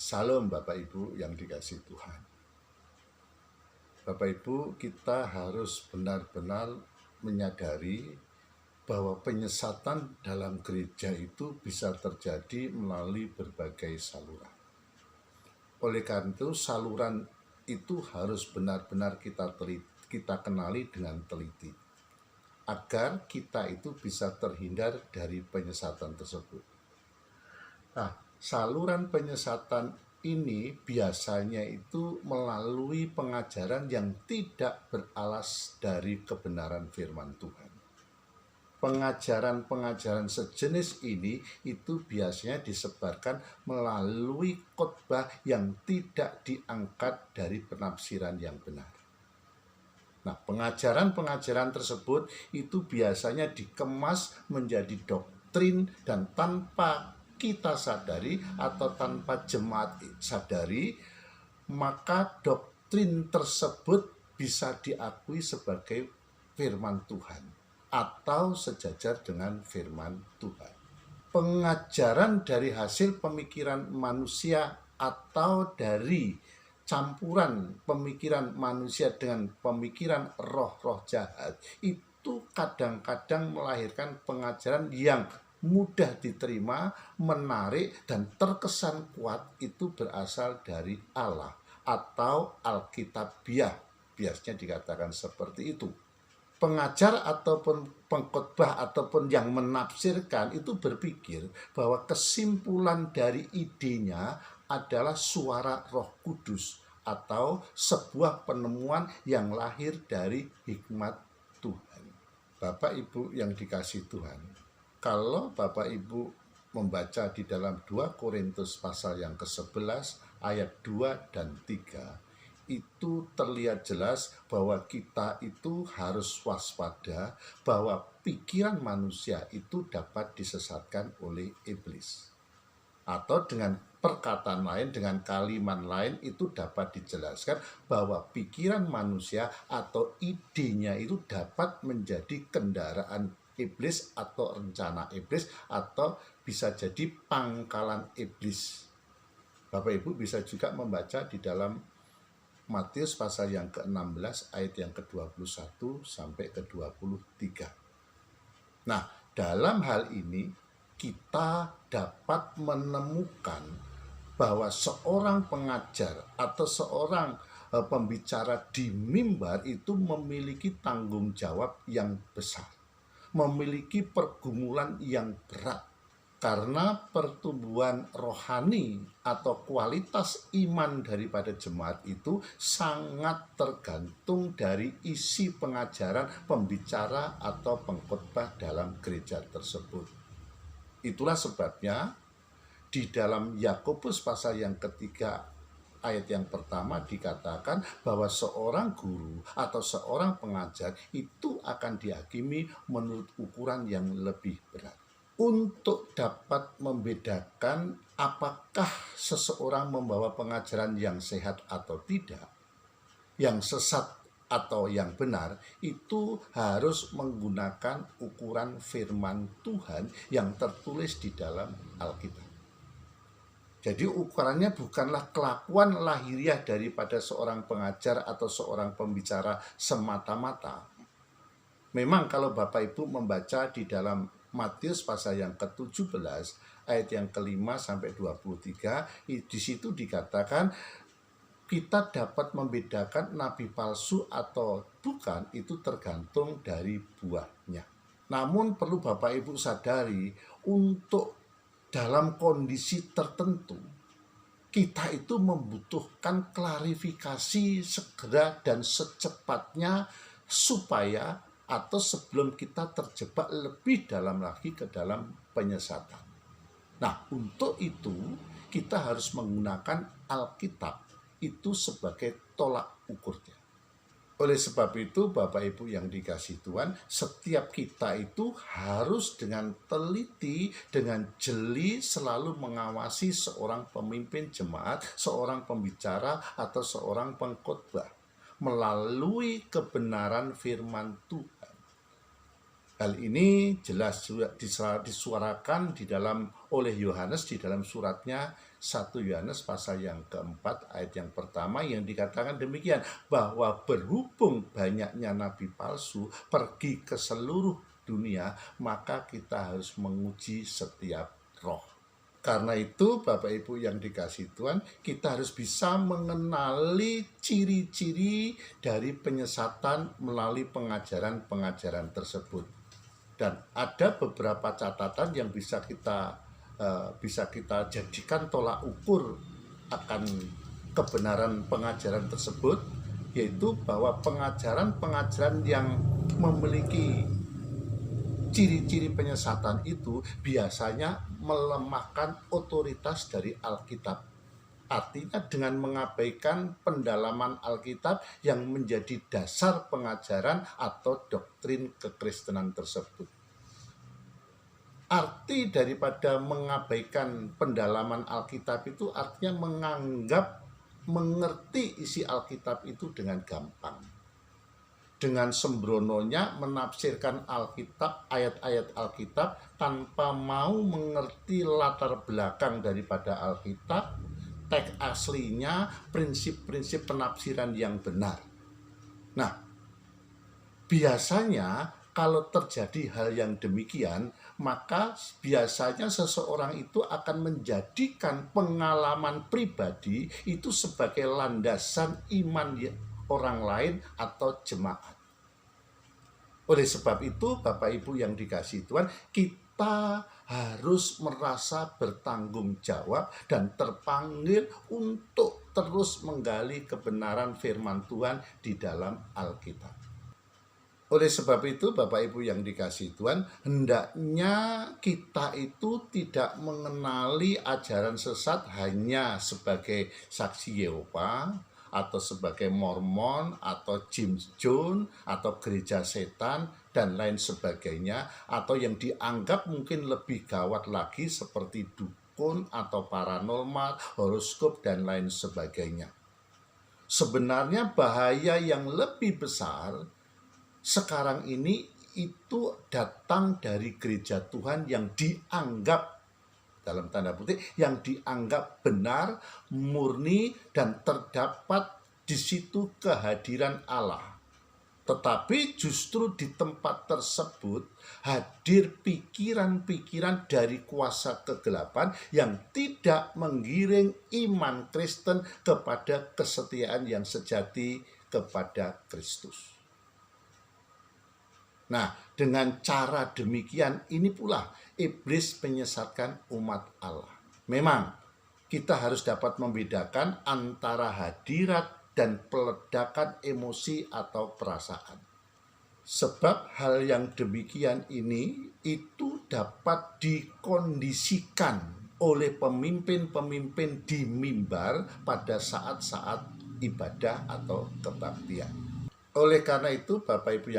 Salam Bapak Ibu yang dikasihi Tuhan. Bapak Ibu, kita harus benar-benar menyadari bahwa penyesatan dalam gereja itu bisa terjadi melalui berbagai saluran. Oleh karena itu, saluran itu harus benar-benar kita kenali dengan teliti, agar kita itu bisa terhindar dari penyesatan tersebut. Nah, saluran penyesatan ini biasanya itu melalui pengajaran yang tidak beralas dari kebenaran firman Tuhan. Pengajaran-pengajaran sejenis ini itu biasanya disebarkan melalui khotbah yang tidak diangkat dari penafsiran yang benar. Nah, pengajaran-pengajaran tersebut itu biasanya dikemas menjadi doktrin dan tanpa kita sadari atau tanpa jemaat sadari, maka doktrin tersebut bisa diakui sebagai firman Tuhan atau sejajar dengan firman Tuhan. Pengajaran dari hasil pemikiran manusia atau dari campuran pemikiran manusia dengan pemikiran roh-roh jahat itu kadang-kadang melahirkan pengajaran yang mudah diterima, menarik, dan terkesan kuat itu berasal dari Allah atau Alkitabiah. Biasanya dikatakan seperti itu. Pengajar ataupun pengkhotbah ataupun yang menafsirkan itu berpikir bahwa kesimpulan dari idenya adalah suara Roh Kudus atau sebuah penemuan yang lahir dari hikmat Tuhan. Bapak Ibu yang dikasihi Tuhan, kalau Bapak Ibu membaca di dalam 2 Korintus pasal yang ke-11 ayat 2 dan 3, itu terlihat jelas bahwa kita itu harus waspada bahwa pikiran manusia itu dapat disesatkan oleh iblis. Atau dengan perkataan lain, dengan kalimat lain itu dapat dijelaskan bahwa pikiran manusia atau idenya itu dapat menjadi kendaraan iblis atau rencana iblis atau bisa jadi pangkalan iblis. Bapak Ibu bisa juga membaca di dalam Matius pasal yang ke-16 ayat yang ke-21 sampai ke-23. Nah, dalam hal ini kita dapat menemukan bahwa seorang pengajar atau seorang pembicara di mimbar itu memiliki tanggung jawab yang besar, memiliki pergumulan yang berat, karena pertumbuhan rohani atau kualitas iman daripada jemaat itu sangat tergantung dari isi pengajaran pembicara atau pengkhotbah dalam gereja tersebut. Itulah sebabnya di dalam Yakobus pasal yang ketiga ayat yang pertama dikatakan bahwa seorang guru atau seorang pengajar itu akan dihakimi menurut ukuran yang lebih berat. Untuk dapat membedakan apakah seseorang membawa pengajaran yang sehat atau tidak, yang sesat atau yang benar, itu harus menggunakan ukuran firman Tuhan yang tertulis di dalam Alkitab. Jadi ukurannya bukanlah kelakuan lahiriah daripada seorang pengajar atau seorang pembicara semata-mata. Memang kalau Bapak Ibu membaca di dalam Matius pasal yang ke-17 ayat yang ke-5 sampai 23, di situ dikatakan kita dapat membedakan nabi palsu atau bukan itu tergantung dari buahnya. Namun perlu Bapak Ibu sadari, untuk dalam kondisi tertentu kita itu membutuhkan klarifikasi segera dan secepatnya supaya atau sebelum kita terjebak lebih dalam lagi ke dalam penyesatan. Nah, untuk itu kita harus menggunakan Alkitab itu sebagai tolak ukurnya. Oleh sebab itu, Bapak Ibu yang dikasihi Tuhan, setiap kita itu harus dengan teliti, dengan jeli selalu mengawasi seorang pemimpin jemaat, seorang pembicara atau seorang pengkhotbah melalui kebenaran firman Tuhan. Hal ini jelas disuarakan oleh Yohanes di dalam suratnya 1 Yohanes pasal yang keempat ayat yang pertama yang dikatakan demikian, bahwa berhubung banyaknya nabi palsu pergi ke seluruh dunia, maka kita harus menguji setiap roh. Karena itu Bapak Ibu yang dikasihi Tuhan, kita harus bisa mengenali ciri-ciri dari penyesatan melalui pengajaran-pengajaran tersebut. Dan ada beberapa catatan yang bisa kita jadikan tolak ukur akan kebenaran pengajaran tersebut, yaitu bahwa pengajaran-pengajaran yang memiliki ciri-ciri penyesatan itu biasanya melemahkan otoritas dari Alkitab. Artinya dengan mengabaikan pendalaman Alkitab yang menjadi dasar pengajaran atau doktrin kekristenan tersebut. Arti daripada mengabaikan pendalaman Alkitab itu artinya mengerti isi Alkitab itu dengan gampang. Dengan sembrononya menafsirkan Alkitab, ayat-ayat Alkitab tanpa mau mengerti latar belakang daripada Alkitab, teks aslinya, prinsip-prinsip penafsiran yang benar. Nah, biasanya kalau terjadi hal yang demikian, maka biasanya seseorang itu akan menjadikan pengalaman pribadi itu sebagai landasan iman orang lain atau jemaat. Oleh sebab itu, Bapak Ibu yang dikasihi Tuhan, kita harus merasa bertanggung jawab dan terpanggil untuk terus menggali kebenaran firman Tuhan di dalam Alkitab. Oleh sebab itu, Bapak Ibu yang dikasihi Tuhan, hendaknya kita itu tidak mengenali ajaran sesat hanya sebagai saksi Yehova, atau sebagai Mormon, atau James Jones, atau gereja setan, dan lain sebagainya, atau yang dianggap mungkin lebih gawat lagi seperti dukun, atau paranormal, horoskop, dan lain sebagainya. Sebenarnya bahaya yang lebih besar sekarang ini itu datang dari gereja Tuhan yang dianggap, dalam tanda petik, yang dianggap benar, murni, dan terdapat di situ kehadiran Allah. Tetapi justru di tempat tersebut hadir pikiran-pikiran dari kuasa kegelapan yang tidak menggiring iman Kristen kepada kesetiaan yang sejati kepada Kristus. Nah, dengan cara demikian ini pula iblis menyesatkan umat Allah. Memang kita harus dapat membedakan antara hadirat dan peledakan emosi atau perasaan. Sebab hal yang demikian ini itu dapat dikondisikan oleh pemimpin-pemimpin di mimbar pada saat-saat ibadah atau kebaktian. Oleh karena itu, Bapak Ibu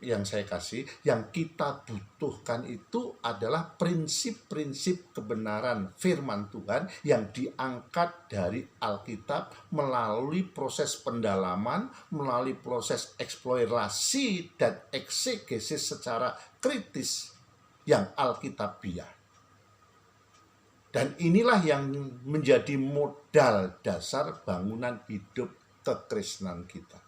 yang saya kasih, yang kita butuhkan itu adalah prinsip-prinsip kebenaran firman Tuhan yang diangkat dari Alkitab melalui proses pendalaman, melalui proses eksplorasi dan eksegesis secara kritis yang Alkitabiah. Dan inilah yang menjadi modal dasar bangunan hidup kekristenan kita.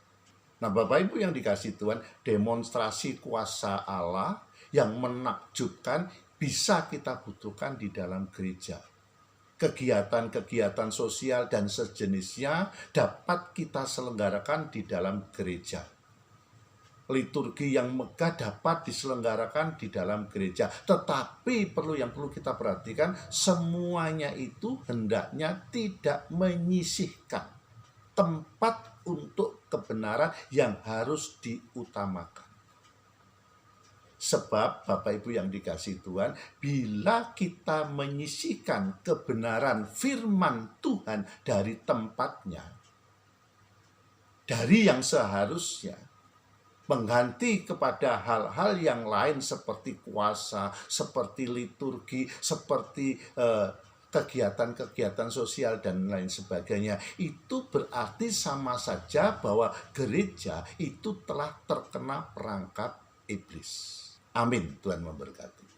Nah, Bapak Ibu yang dikasihi Tuhan, demonstrasi kuasa Allah yang menakjubkan bisa kita butuhkan di dalam gereja. Kegiatan-kegiatan sosial dan sejenisnya dapat kita selenggarakan di dalam gereja. Liturgi yang megah dapat diselenggarakan di dalam gereja. Tetapi yang perlu kita perhatikan, semuanya itu hendaknya tidak menyisihkan tempat untuk kebenaran yang harus diutamakan. Sebab Bapak Ibu yang dikasihi Tuhan, bila kita menyisihkan kebenaran firman Tuhan dari tempatnya, dari yang seharusnya, mengganti kepada hal-hal yang lain seperti kuasa, seperti liturgi, seperti kegiatan-kegiatan sosial dan lain sebagainya, itu berarti sama saja bahwa gereja itu telah terkena perangkap iblis. Amin. Tuhan memberkati.